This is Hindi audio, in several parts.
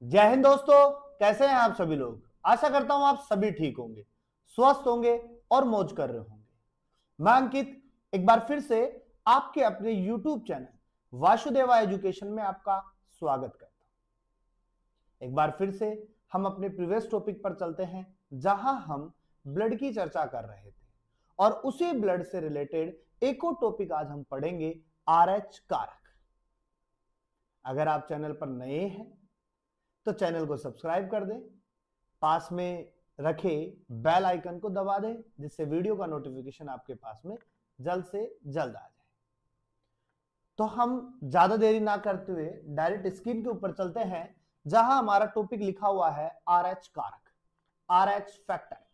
जय हिंद दोस्तों, कैसे हैं आप सभी लोग। आशा करता हूं आप सभी ठीक होंगे, स्वस्थ होंगे और मौज कर रहे होंगे। मैं अंकित एक बार फिर से आपके अपने YouTube चैनल वासुदेवा एजुकेशन में आपका स्वागत करता हूं। एक बार फिर से हम अपने प्रीवियस टॉपिक पर चलते हैं, जहां हम ब्लड की चर्चा कर रहे थे और उसी ब्लड से रिलेटेड एक और टॉपिक आज हम पढ़ेंगे, RH कारक। अगर आप चैनल पर नए हैं तो चैनल को सब्सक्राइब कर दें, पास में रखे बेल आइकन को दबा दें, जिससे वीडियो का नोटिफिकेशन आपके पास में जल्द से जल्द आ जाए। तो हम ज्यादा देरी ना करते हुए डायरेक्ट स्क्रीन के ऊपर चलते हैं, जहां हमारा टॉपिक लिखा हुआ है RH कारक, RH फैक्टर।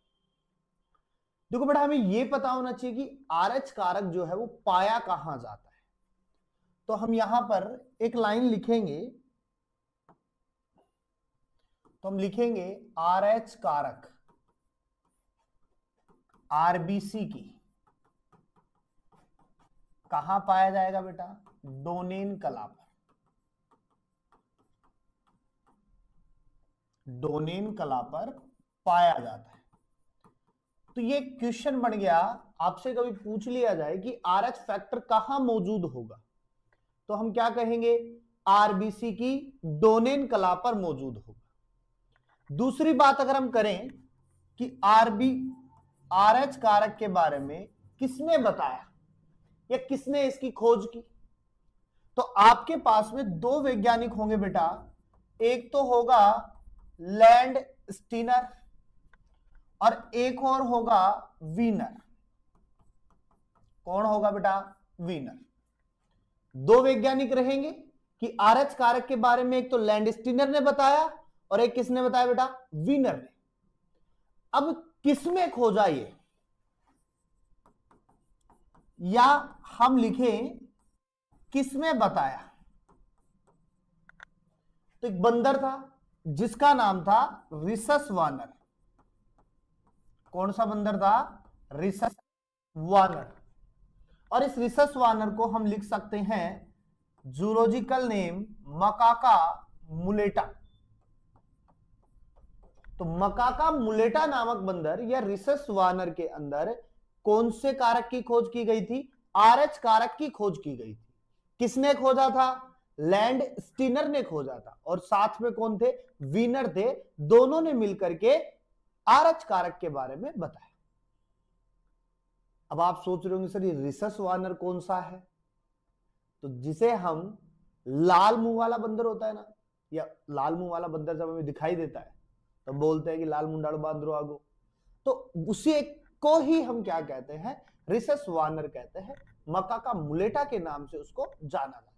देखो बेटा, हमें यह पता होना चाहिए कि RH कारक जो है वो पाया कहां जाता है। तो हम यहां पर एक लाइन लिखेंगे, तो हम लिखेंगे RH कारक RBC की कहां पाया जाएगा बेटा? डोनेन कला पर। डोनेन कला पर पाया जाता है। तो ये क्वेश्चन बन गया, आपसे कभी पूछ लिया जाए कि RH फैक्टर कहां मौजूद होगा, तो हम क्या कहेंगे? RBC की डोनेन कला पर मौजूद होगा। दूसरी बात अगर हम करें कि RH कारक के बारे में किसने बताया या किसने इसकी खोज की, तो आपके पास में दो वैज्ञानिक होंगे बेटा। एक तो होगा लैंड स्टीनर और एक और होगा वीनर। कौन होगा बेटा? वीनर। दो वैज्ञानिक रहेंगे कि RH कारक के बारे में एक तो लैंड स्टीनर ने बताया और एक किसने बताया बेटा? वीनर ने। अब किसमें खोजा ये, या हम लिखें किसमें बताया? तो एक बंदर था जिसका नाम था रिसस वार्नर। कौन सा बंदर था? Rhesus Warner. और इस रिसस वार्नर को हम लिख सकते हैं जूलॉजिकल नेम मकाका मुलेटा। तो मकाका मुलेटा नामक बंदर या रिसस वार्नर के अंदर कौन से कारक की खोज की गई थी? RH कारक की खोज की गई थी। किसने खोजा था? लैंड स्टीनर ने खोजा था और साथ में कौन थे? वीनर थे। दोनों ने मिलकर के RH कारक के बारे में बताया। अब आप सोच रहे होंगे सर ये रिसस वार्नर कौन सा है? तो जिसे हम लाल मुंह वाला बंदर होता है ना, या लाल मुंह वाला बंदर जब हमें दिखाई देता है तो बोलते हैं कि लाल मुंडाड़ो बांदरो आगो, तो उसी को ही हम क्या कहते हैं? रिसस वार्नर कहते हैं। मकाका मुलेटा के नाम से उसको जाना जाता है।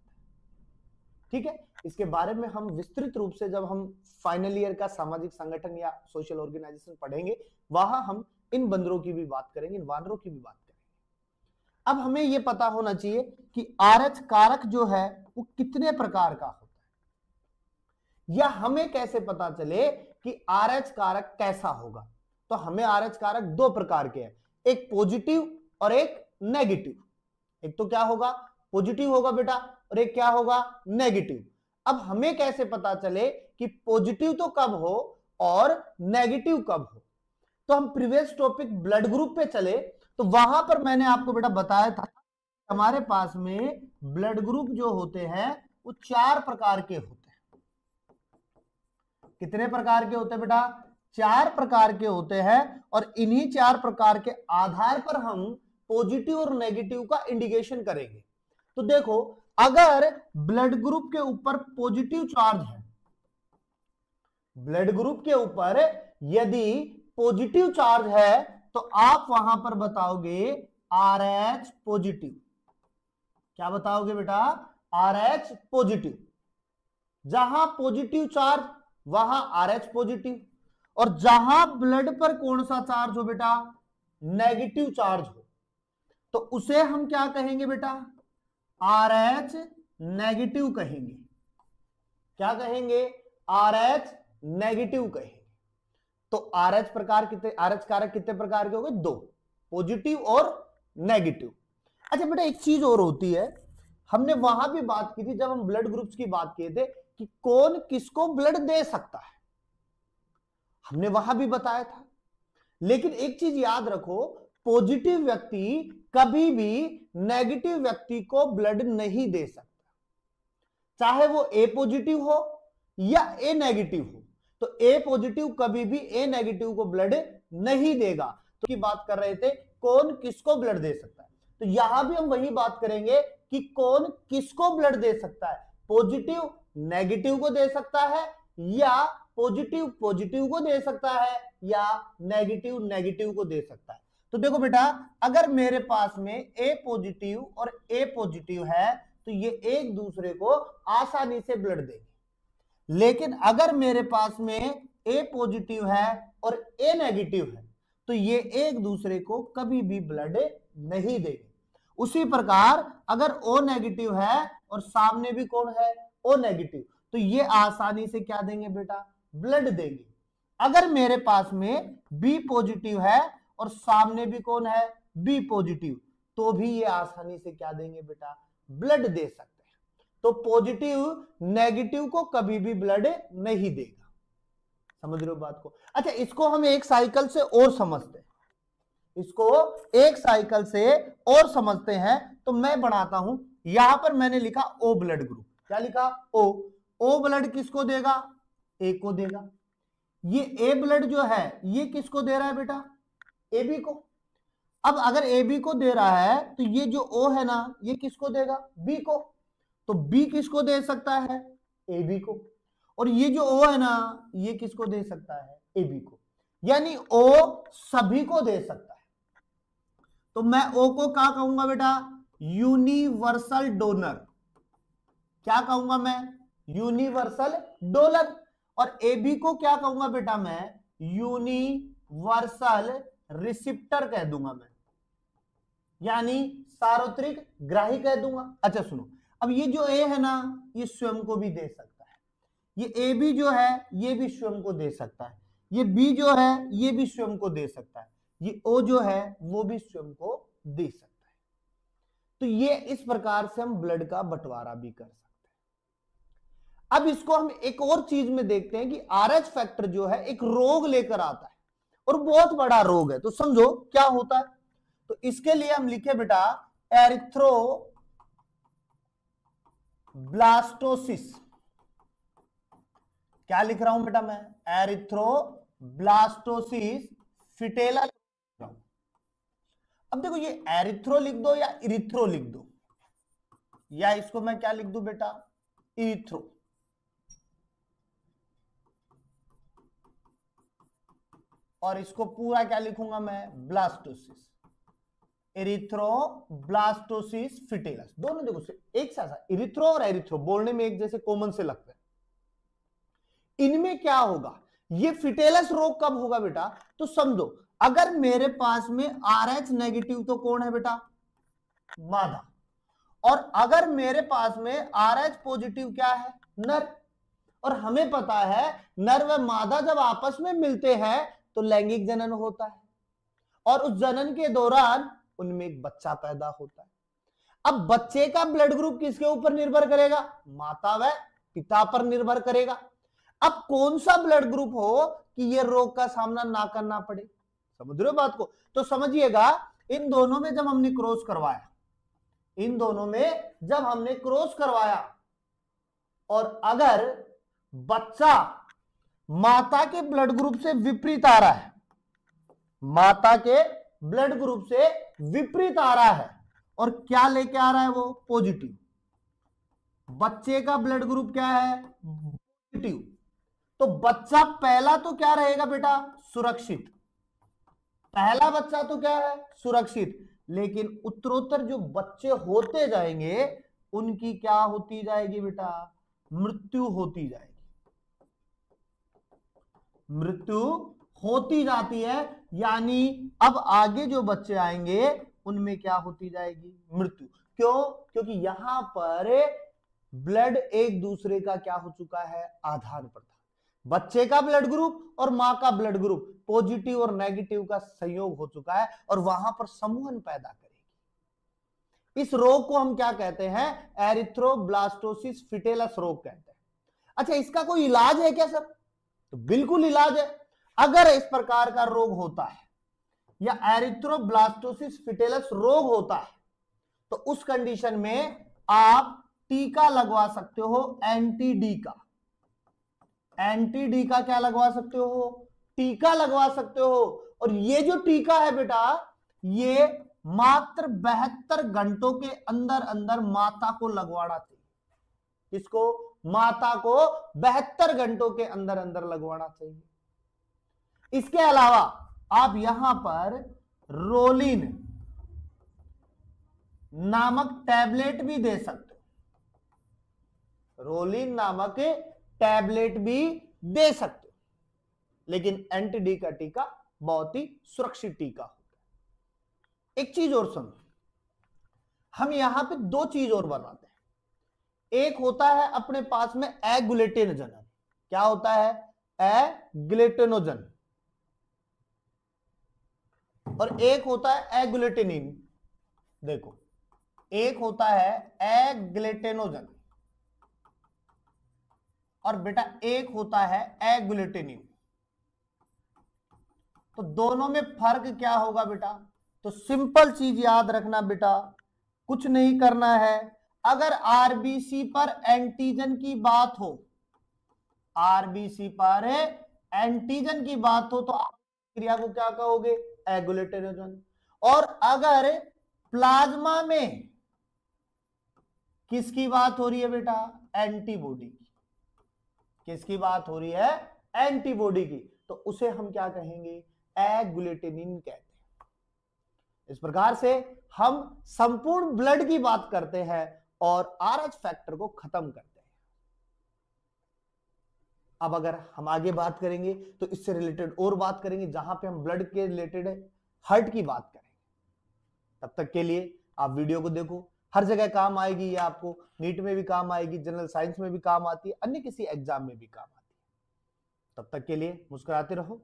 ठीक है, इसके बारे में हम विस्तृत रूप से जब हम फाइनल ईयर का सामाजिक संगठन या सोशल ऑर्गेनाइजेशन पढ़ेंगे, वहां हम इन बंदरों की भी बात करेंगे, इन वानरों की भी बात करेंगे। अब हमें यह पता होना चाहिए कि RH कारक जो है वो कितने प्रकार का होता है, या हमें कैसे पता चले कि RH कारक कैसा होगा। तो हमें RH कारक दो प्रकार के हैं, एक पॉजिटिव और एक नेगेटिव। एक तो क्या होगा? पॉजिटिव होगा बेटा, और एक क्या होगा? नेगेटिव। अब हमें कैसे पता चले कि पॉजिटिव तो कब हो और नेगेटिव कब हो? तो हम प्रीवियस टॉपिक ब्लड ग्रुप पे चले, तो वहां पर मैंने आपको बेटा बताया था हमारे पास में ब्लड ग्रुप जो होते हैं वो 4 प्रकार के होते हैं। कितने प्रकार के होते हैं बेटा? 4 प्रकार के होते हैं। और इन्हीं 4 प्रकार के आधार पर हम पॉजिटिव और नेगेटिव का इंडिकेशन करेंगे। तो देखो, अगर ब्लड ग्रुप के ऊपर पॉजिटिव चार्ज है, ब्लड ग्रुप के ऊपर यदि पॉजिटिव चार्ज है, तो आप वहां पर बताओगे RH पॉजिटिव। क्या बताओगे बेटा? RH positive. जहां पॉजिटिव चार्ज वहां RH पॉजिटिव, और जहां ब्लड पर कौन सा चार्ज हो बेटा? नेगेटिव चार्ज हो, तो उसे हम क्या कहेंगे बेटा? RH नेगेटिव कहेंगे। क्या कहेंगे? RH नेगेटिव कहेंगे। तो RH कारक कितने प्रकार के हो गए? 2, पॉजिटिव और नेगेटिव। अच्छा बेटा, एक चीज और होती है, हमने वहां भी बात की थी जब हम ब्लड ग्रुप्स की बात किए थे कि कौन किसको ब्लड दे सकता है, हमने वहां भी बताया था। लेकिन एक चीज याद रखो, पॉजिटिव व्यक्ति कभी भी नेगेटिव व्यक्ति को ब्लड नहीं दे सकता, चाहे वो ए पॉजिटिव हो या ए नेगेटिव हो। तो ए पॉजिटिव कभी भी ए नेगेटिव को ब्लड नहीं देगा। तो की बात कर रहे थे कौन किसको ब्लड दे सकता है, तो यहां भी हम वही बात करेंगे कि कौन किसको ब्लड दे सकता है, पॉजिटिव नेगेटिव को दे सकता है, या पॉजिटिव पॉजिटिव को दे सकता है, या नेगेटिव नेगेटिव को दे सकता है। तो देखो बेटा, अगर मेरे पास में ए पॉजिटिव और ए पॉजिटिव है तो ये एक दूसरे को आसानी से ब्लड देंगे। लेकिन अगर मेरे पास में ए पॉजिटिव है और ए नेगेटिव है तो ये एक दूसरे को कभी भी ब्लड नहीं देंगे। उसी प्रकार अगर ओ नेगेटिव है और सामने भी कौन है, ओ नेगेटिव, तो ये आसानी से क्या देंगे बेटा, ब्लड देंगे। अगर मेरे पास में बी पॉजिटिव है और सामने भी कौन है, बी पॉजिटिव, तो भी ये आसानी से क्या देंगे बेटा, ब्लड दे सकते हैं। तो पॉजिटिव नेगेटिव को कभी भी ब्लड नहीं देगा। समझ रहे हो बात को? अच्छा, इसको हम एक साइकिल से और समझते हैं, इसको एक साइकिल से और समझते हैं। तो मैं बनाता हूं, यहां पर मैंने लिखा ओ ब्लड ग्रुप। क्या लिखा, ओ ब्लड किसको देगा, ए को देगा। ये ए ब्लड जो है ये किसको दे रहा है बेटा, ए बी को। अब अगर ए बी को दे रहा है तो ये जो ओ है ना ये किसको देगा, बी को। तो बी किसको दे सकता है, ए बी को। और ये जो ओ है ना ये किसको दे सकता है, ए बी को। यानी ओ सभी को दे सकता है। तो मैं ओ को क्या कहूंगा बेटा, यूनिवर्सल डोनर। क्या कहूंगा मैं, यूनिवर्सल डोनर। और ए बी को क्या कहूंगा बेटा, मैं यूनिवर्सल रिसिप्टर कह दूंगा मैं, यानी सार्वत्रिक ग्राही कह दूंगा। अच्छा सुनो, अब ये जो ए है ना ये स्वयं को भी दे सकता है, ये ए बी जो है ये भी स्वयं को दे सकता है, ये बी जो है ये भी स्वयं को दे सकता है, ये ओ जो है वो भी स्वयं को दे सकता है। तो ये इस प्रकार से हम ब्लड का बंटवारा भी कर सकते हैं। अब इसको हम एक और चीज में देखते हैं कि आरएच फैक्टर जो है एक रोग लेकर आता है और बहुत बड़ा रोग है। तो समझो क्या होता है। तो इसके लिए हम लिखे बेटा एरिथ्रोब्लास्टोसिस। क्या लिख रहा हूं बेटा मैं, एरिथ्रोब्लास्टोसिस फिटेला। अब देखो ये एरिथ्रो लिख दो या इरिथ्रो लिख दो, या इसको मैं क्या लिख दूं बेटा, इरिथ्रो। और इसको पूरा क्या लिखूंगा मैं, ब्लास्टोसिस, एरिथ्रोब्लास्टोसिस फिटेलस। दोनों देखो एक साथ, इरिथ्रो और एरिथ्रो बोलने में एक जैसे कॉमन से लगता है। इनमें क्या होगा, ये फिटेलस रोग कब होगा बेटा, तो समझो अगर मेरे पास में RH नेगेटिव तो कौन है बेटा, मादा। और अगर मेरे पास में RH पॉजिटिव क्या है, नर। और हमें पता है नर व मादा जब आपस में मिलते हैं तो लैंगिक जनन होता है, और उस जनन के दौरान उनमें एक बच्चा पैदा होता है। अब बच्चे का ब्लड ग्रुप किसके ऊपर निर्भर करेगा, माता व पिता पर निर्भर करेगा। अब कौन सा ब्लड ग्रुप हो कि ये रोग का सामना ना करना पड़े। समझ रहे हो बात को? तो समझिएगा, इन दोनों में जब हमने क्रॉस करवाया, इन दोनों में जब हमने क्रॉस करवाया और अगर बच्चा माता के ब्लड ग्रुप से विपरीत आ रहा है, माता के ब्लड ग्रुप से विपरीत आ रहा है और क्या लेके आ रहा है वो, पॉजिटिव। बच्चे का ब्लड ग्रुप क्या है, पॉजिटिव। तो बच्चा पहला तो क्या रहेगा बेटा, सुरक्षित। पहला बच्चा तो क्या है, सुरक्षित। लेकिन उत्तरोत्तर जो बच्चे होते जाएंगे उनकी क्या होती जाएगी बेटा, मृत्यु होती जाएगी, मृत्यु होती जाती है। यानी अब आगे जो बच्चे आएंगे उनमें क्या होती जाएगी, मृत्यु। क्यों, क्योंकि यहां पर ब्लड एक दूसरे का क्या हो चुका है, आदान प्रदान। बच्चे का ब्लड ग्रुप और मां का ब्लड ग्रुप पॉजिटिव और नेगेटिव का संयोग हो चुका है और वहां पर समूहन पैदा करेगी। इस रोग को हम क्या कहते हैं, एरिथ्रोब्लास्टोसिस फिटेलस रोग कहते हैं। अच्छा, इसका कोई इलाज है क्या सर? तो बिल्कुल इलाज है। अगर इस प्रकार का रोग होता है या एरिथ्रोब्लास्टोसिस फिटेलस रोग होता है तो उस कंडीशन में आप टीका लगवा सकते हो, एंटी डी का। एंटी डी का क्या लगवा सकते हो? टीका लगवा सकते हो। और ये जो टीका है बेटा, ये मात्र 72 घंटों के अंदर अंदर माता को लगवाना चाहिए। किसको? माता को 72 घंटों के अंदर अंदर लगवाना चाहिए। इसके अलावा आप यहां पर रोलिन नामक टैबलेट भी दे सकते हो। रोलिन नामक टैबलेट भी दे सकते हो, लेकिन एंटी डी का टीका बहुत ही सुरक्षित टीका होता है। एक चीज और सुनो, हम यहां पे दो चीज और बनाते हैं। एक होता है अपने पास में एग्लूटेनोजन। क्या होता है? एग्लूटेनोजन। और एक होता है एग्लूटेनिन। देखो, एक होता है एग्लूटेनोजन और बेटा एक होता है एग्लूटेनिन। तो दोनों में फर्क क्या होगा बेटा? तो सिंपल चीज याद रखना बेटा, कुछ नहीं करना है। अगर आरबीसी पर एंटीजन की बात हो, आरबीसी पर एंटीजन की बात हो, तो आप क्रिया को क्या कहोगे? एग्लूटेनोजन। और अगर प्लाज्मा में किसकी बात हो रही है बेटा? एंटीबॉडी की। किसकी बात हो रही है? एंटीबॉडी की। तो उसे हम क्या कहेंगे? एग्लूटेनिन कहते हैं। इस प्रकार से हम संपूर्ण ब्लड की बात करते हैं और आरएच फैक्टर को खत्म करते हैं। अब अगर हम आगे बात करेंगे तो इससे रिलेटेड और बात करेंगे, जहां पे हम ब्लड के रिलेटेड हार्ट की बात करेंगे। तब तक के लिए आप वीडियो को देखो, हर जगह काम आएगी। ये आपको नीट में भी काम आएगी, जनरल साइंस में भी काम आती है, अन्य किसी एग्जाम में भी काम आती है। तब तक के लिए मुस्कुराते रहो।